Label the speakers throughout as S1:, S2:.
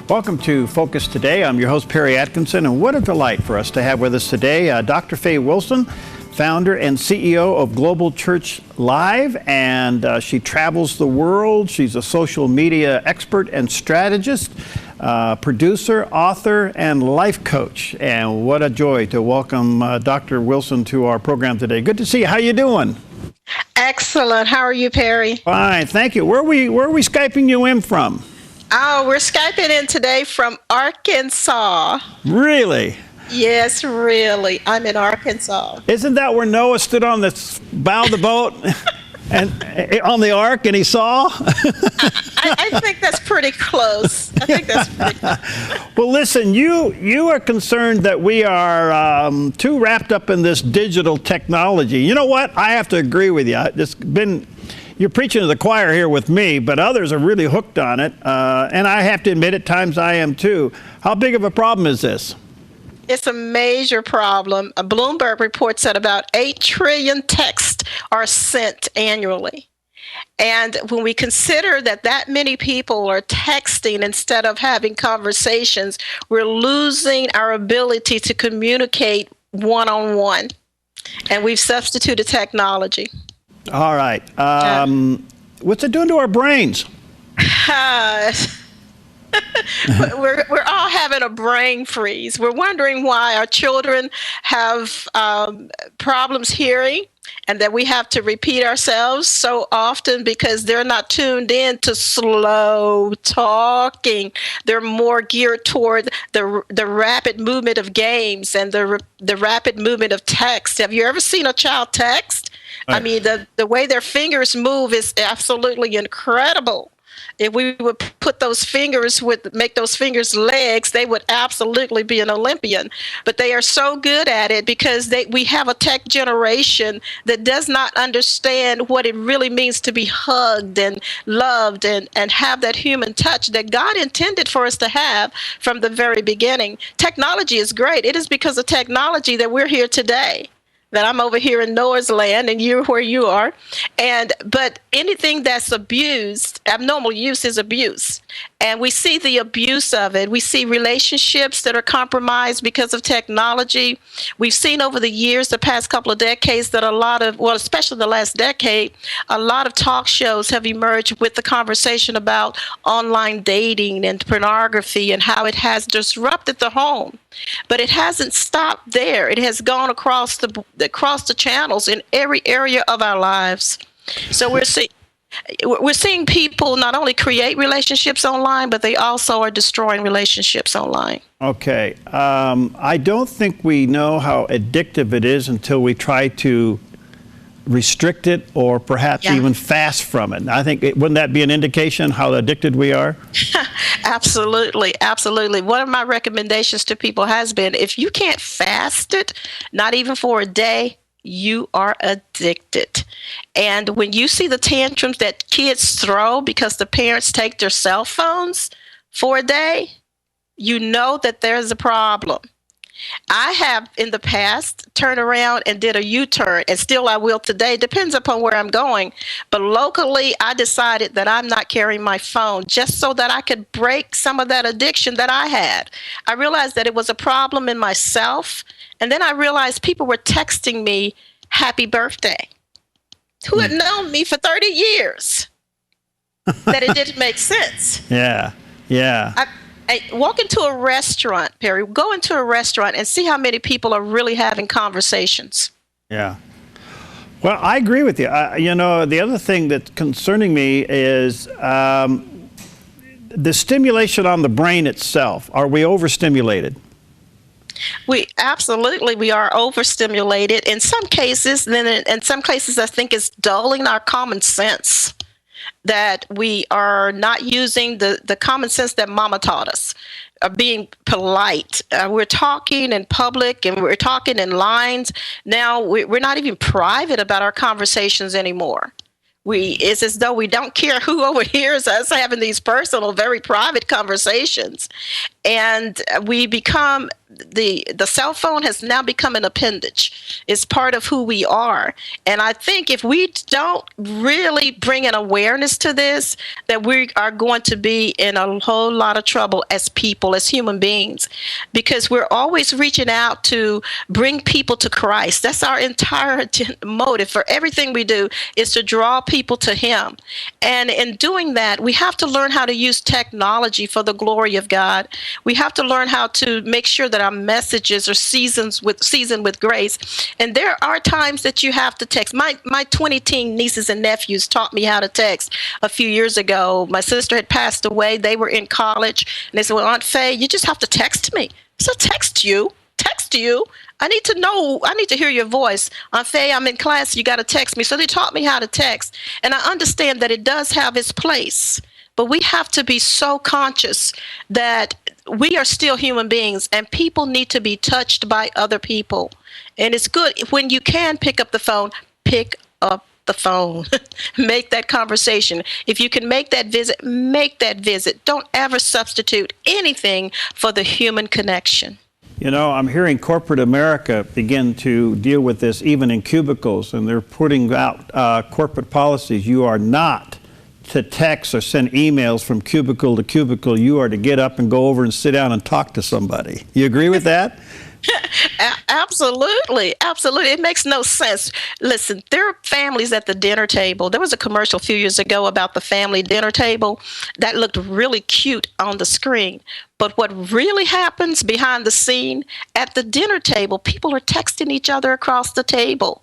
S1: Welcome to Focus Today. I'm your host, Perry Atkinson, and what a delight for us to have with us today Dr. Faye Wilson, founder and CEO of Global Church Live, and she travels the world. She's a social media expert and strategist, producer, author, and life coach. And what a joy to welcome Dr. Wilson to our program today. Good to see you. How you doing?
S2: Excellent. How are you, Perry?
S1: Fine, thank you. Where are we Skyping you in from?
S2: Oh, we're Skyping in today from Arkansas.
S1: Really?
S2: Yes, really. I'm in Arkansas.
S1: Isn't that where Noah stood on the bow of the boat and on the ark and he saw?
S2: I think that's pretty close.
S1: Well, listen, you are concerned that we are too wrapped up in this digital technology. You know what? I have to agree with you. You're preaching to the choir here with me, but others are really hooked on it. And I have to admit, at times I am too. How big of a problem is this?
S2: It's a major problem. A Bloomberg reports that about 8 trillion texts are sent annually. And when we consider that many people are texting instead of having conversations, we're losing our ability to communicate one-on-one. And we've substituted technology.
S1: All right. What's it doing to our brains?
S2: We're all having a brain freeze. We're wondering why our children have problems hearing and that we have to repeat ourselves so often because they're not tuned in to slow talking. They're more geared toward the rapid movement of games and the rapid movement of text. Have you ever seen a child text? I mean, the way their fingers move is absolutely incredible. If we would put make those fingers legs, they would absolutely be an Olympian. But they are so good at it because we have a tech generation that does not understand what it really means to be hugged and loved and have that human touch that God intended for us to have from the very beginning. Technology is great. It is because of technology that we're here today. That I'm over here in Noah's land and you're where you are. But anything that's abused, abnormal use is abuse. And we see the abuse of it. We see relationships that are compromised because of technology. We've seen over the years, the past couple of decades, that especially the last decade, a lot of talk shows have emerged with the conversation about online dating and pornography and how it has disrupted the home. But it hasn't stopped there. It has gone across the channels in every area of our lives. So we're seeing people not only create relationships online, but they also are destroying relationships online.
S1: Okay. I don't think we know how addictive it is until we try to restrict it or perhaps even fast from it. I think, wouldn't that be an indication how addicted we are?
S2: Absolutely. Absolutely. One of my recommendations to people has been, if you can't fast it, not even for a day, you are addicted. And when you see the tantrums that kids throw because the parents take their cell phones for a day, you know that there's a problem. I have in the past turned around and did a U-turn, and still I will today. Depends upon where I'm going. But locally, I decided that I'm not carrying my phone just so that I could break some of that addiction that I had. I realized that it was a problem in myself. And then I realized people were texting me happy birthday who had known me for 30 years, that it didn't make sense.
S1: Yeah.
S2: I walk into a restaurant, Perry, go into a restaurant and see how many people are really having conversations.
S1: Yeah. Well, I agree with you. The other thing that's concerning me is the stimulation on the brain itself. Are we overstimulated?
S2: We are overstimulated in some cases. Then in some cases, I think it's dulling our common sense. That we are not using the common sense that Mama taught us, being polite. We're talking in public and we're talking in lines. Now we're not even private about our conversations anymore. It's as though we don't care who overhears us having these personal, very private conversations. And we become the cell phone has now become an appendage. It's part of who we are. And I think if we don't really bring an awareness to this, that we are going to be in a whole lot of trouble as people, as human beings, because we're always reaching out to bring people to Christ. That's our entire motive for everything we do, is to draw people to Him. And in doing that, we have to learn how to use technology for the glory of God. We have to learn how to make sure that our messages are seasoned with grace. And there are times that you have to text. My 20-teen nieces and nephews taught me how to text a few years ago. My sister had passed away. They were in college. And they said, well, Aunt Faye, you just have to text me. So text you. I need to know. I need to hear your voice. Aunt Faye, I'm in class. You got to text me. So they taught me how to text. And I understand that it does have its place. But we have to be so conscious that we are still human beings, and people need to be touched by other people. And it's good when you can pick up the phone, pick up the phone. Make that conversation. If you can make that visit, make that visit. Don't ever substitute anything for the human connection.
S1: You know, I'm hearing corporate America begin to deal with this even in cubicles, and they're putting out corporate policies. You are not to text or send emails from cubicle to cubicle. You are to get up and go over and sit down and talk to somebody. You agree with that?
S2: Absolutely. It makes no sense. Listen, there are families at the dinner table. There was a commercial a few years ago about the family dinner table that looked really cute on the screen. But what really happens behind the scene at the dinner table, people are texting each other across the table.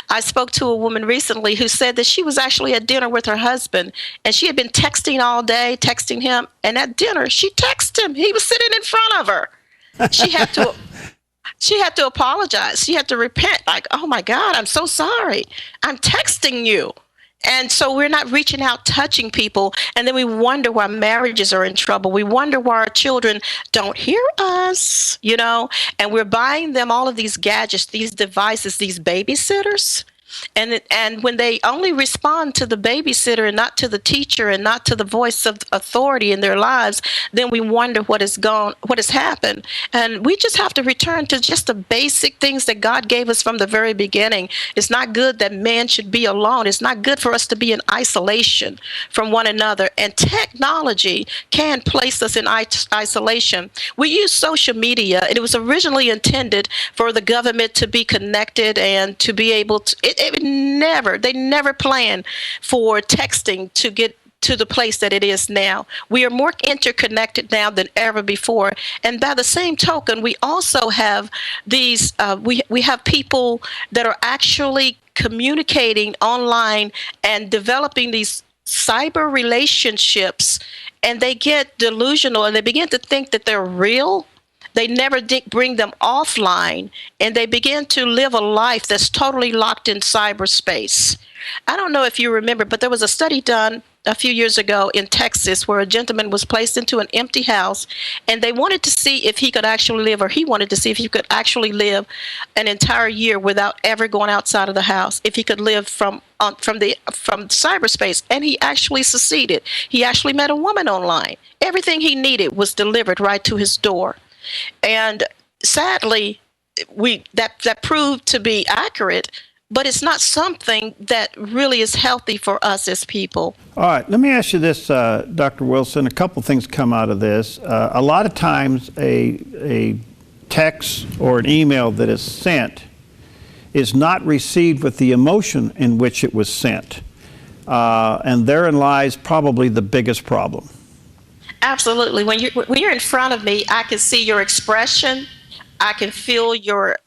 S2: I spoke to a woman recently who said that she was actually at dinner with her husband, and she had been texting all day, texting him. And at dinner, she texted him. He was sitting in front of her. She had to apologize. She had to repent, like, oh my God, I'm so sorry. I'm texting you. And so we're not reaching out, touching people. And then we wonder why marriages are in trouble. We wonder why our children don't hear us, and we're buying them all of these gadgets, these devices, these babysitters. And when they only respond to the babysitter and not to the teacher and not to the voice of authority in their lives, then we wonder what has happened. And we just have to return to just the basic things that God gave us from the very beginning. It's not good that man should be alone. It's not good for us to be in isolation from one another. And technology can place us in isolation. We use social media, and it was originally intended for the government to be connected and to be able to. They never planned for texting to get to the place that it is now. We are more interconnected now than ever before. And by the same token, we also have these, we have people that are actually communicating online and developing these cyber relationships, and they get delusional and they begin to think that they're real. They never bring them offline, and they begin to live a life that's totally locked in cyberspace. I don't know if you remember, but there was a study done a few years ago in Texas where a gentleman was placed into an empty house, and they wanted to see if he could actually live, or he wanted to see if he could actually live an entire year without ever going outside of the house, if he could live from cyberspace. And he actually succeeded. He actually met a woman online. Everything he needed was delivered right to his door. And sadly, that proved to be accurate, but it's not something that really is healthy for us as people.
S1: All right, let me ask you this, Dr. Wilson. A couple things come out of this. A lot of times a text or an email that is sent is not received with the emotion in which it was sent. And therein lies probably the biggest problem.
S2: Absolutely. When you're in front of me, I can see your expression. I can feel your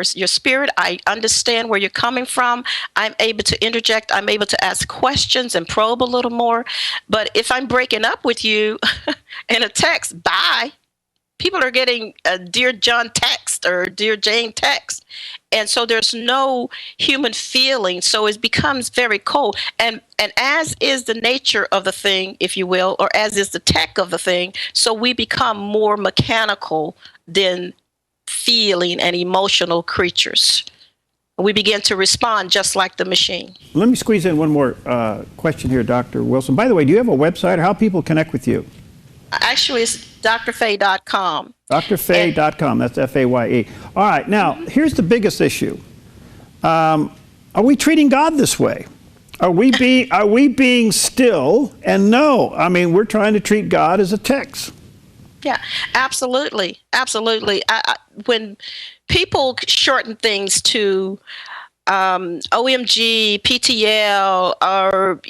S2: spirit. I understand where you're coming from. I'm able to interject. I'm able to ask questions and probe a little more. But if I'm breaking up with you in a text, bye, people are getting a Dear John text or Dear Jane text. And so there's no human feeling. So it becomes very cold. And as is the nature of the thing, if you will, or as is the tech of the thing, so we become more mechanical than feeling and emotional creatures. We begin to respond just like the machine.
S1: Let me squeeze in one more question here, Dr. Wilson. By the way, do you have a website, or how people connect with you?
S2: Actually, it's drfaye.com.
S1: drfaye.com. That's F-A-Y-E. All right. Now, here's the biggest issue. Are we treating God this way? Are we being still? And no, I mean, we're trying to treat God as a text.
S2: Yeah, absolutely. Absolutely. When people shorten things to OMG, PTL, or,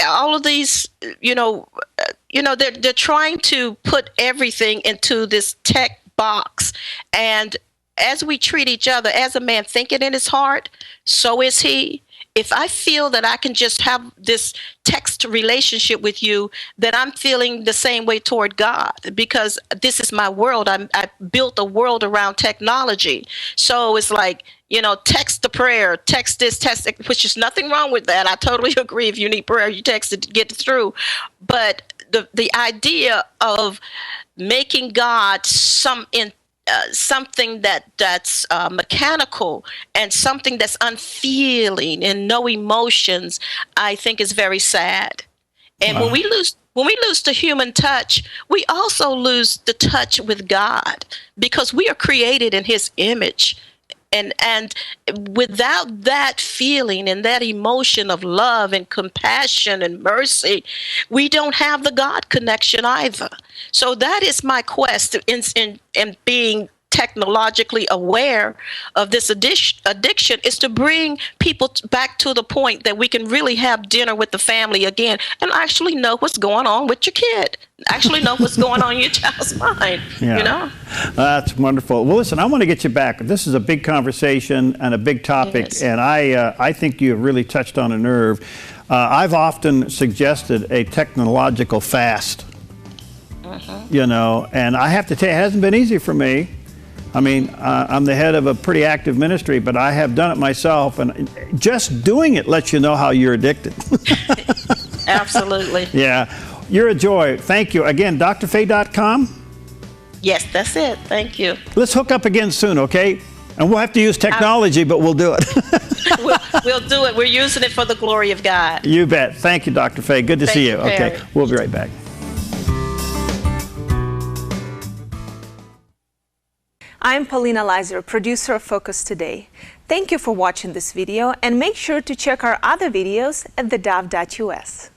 S2: all of these, they're trying to put everything into this tech box. And as we treat each other, as a man thinketh in his heart, so is he. If I feel that I can just have this text relationship with you, that I'm feeling the same way toward God, because this is my world. I built a world around technology. So it's like, text the prayer, text this, text it, which is nothing wrong with that. I totally agree. If you need prayer, you text it to get through. But the idea of making God something that's mechanical and something that's unfeeling and no emotions, I think is very sad. And when we lose the human touch, we also lose the touch with God, because we are created in His image. And without that feeling and that emotion of love and compassion and mercy, we don't have the God connection either. So that is my quest in being technologically aware of this addiction, is to bring people back to the point that we can really have dinner with the family again and actually know what's going on with your kid, actually know what's going on in your child's mind.
S1: Yeah. That's wonderful. Well, listen, I want to get you back. This is a big conversation and a big topic,
S2: Yes.
S1: and I think you have really touched on a nerve. I've often suggested a technological fast, and I have to tell you, it hasn't been easy for me. I mean, I'm the head of a pretty active ministry, but I have done it myself, and just doing it lets you know how you're addicted.
S2: Absolutely.
S1: Yeah. You're a joy. Thank you. Again, drfaye.com?
S2: Yes, that's it. Thank you.
S1: Let's hook up again soon, okay? And we'll have to use technology, but we'll do it.
S2: We'll do it. We're using it for the glory of God.
S1: You bet. Thank you, Dr. Faye. Good to see you.
S2: Thank you,
S1: Okay,
S2: Perry.
S1: we'll be right back.
S3: I'm Paulina Leiser, producer of Focus Today. Thank you for watching this video, and make sure to check our other videos at theDove.us.